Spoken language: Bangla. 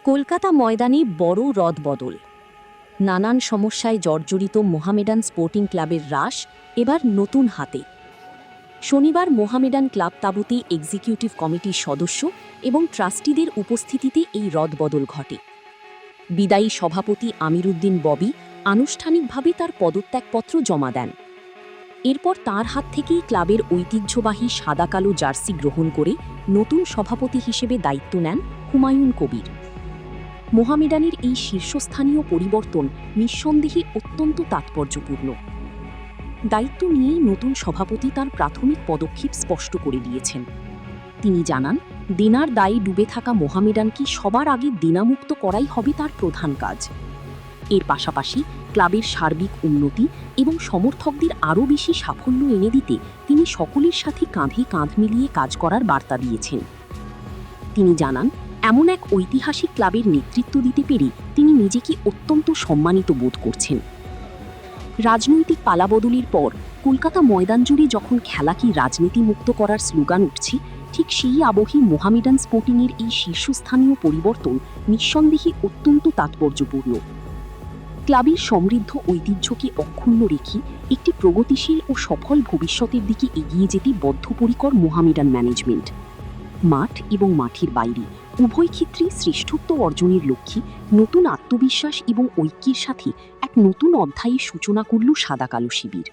কলকাতা ময়দানে বড় রদবদল। নানান সমস্যায় জর্জরিত মোহামেডান স্পোর্টিং ক্লাবের হ্রাস এবার নতুন হাতে। শনিবার মোহামেডান ক্লাব তাঁবুতে এক্সিকিউটিভ কমিটির সদস্য এবং ট্রাস্টিদের উপস্থিতিতে এই রদবদল ঘটে। বিদায়ী সভাপতি আমিরুদ্দিন ববি আনুষ্ঠানিকভাবে তার পদত্যাগপত্র জমা দেন। এরপর তার হাত থেকেই ক্লাবের ঐতিহ্যবাহী সাদা-কালো জার্সি গ্রহণ করে নতুন সভাপতি হিসেবে দায়িত্ব নেন হুমায়ুন কবির। মোহামেডানের এই শীর্ষস্থানীয় পরিবর্তন নিঃসন্দেহে অত্যন্ত তাৎপর্যপূর্ণ। দায়িত্ব নিয়েই নতুন সভাপতি তার প্রাথমিক পদক্ষেপ স্পষ্ট করে দিয়েছেন। তিনি জানান, দেনার দায়ে ডুবে থাকা মোহামেডানকে সবার আগে দেনামুক্ত করাই হবে তার প্রধান কাজ। এর পাশাপাশি ক্লাবের সার্বিক উন্নতি এবং সমর্থকদের আরও বেশি সাফল্য এনে দিতে তিনি সকলের সাথে কাঁধে কাঁধ মিলিয়ে কাজ করার বার্তা দিয়েছেন। তিনি জানান, এমন এক ঐতিহাসিক ক্লাবের নেতৃত্ব দিতে পেরে তিনি নিজেকে অত্যন্ত সম্মানিত বোধ করছেন। রাজনৈতিক পালাবদলের পর কলকাতা ময়দান জুড়ে যখন খেলাকে রাজনীতিমুক্ত করার স্লোগান উঠছে, ঠিক সেই আবহে মোহামেডান স্পোর্টিংয়ের এই শীর্ষস্থানীয় পরিবর্তন নিঃসন্দেহে অত্যন্ত তাৎপর্যপূর্ণ। ক্লাবের সমৃদ্ধ ঐতিহ্যকে অক্ষুণ্ণ রেখে একটি প্রগতিশীল ও সফল ভবিষ্যতের দিকে এগিয়ে যেতে বদ্ধপরিকর মোহামেডান ম্যানেজমেন্ট। মাঠ এবং মাঠের বাইরে উভয় ক্ষেত্রেই শ্রেষ্ঠত্ব অর্জনের লক্ষ্যে নতুন আত্মবিশ্বাস এবং ঐক্যের সাথে এক নতুন অধ্যায়ের সূচনা করল সাদা-কালো শিবির।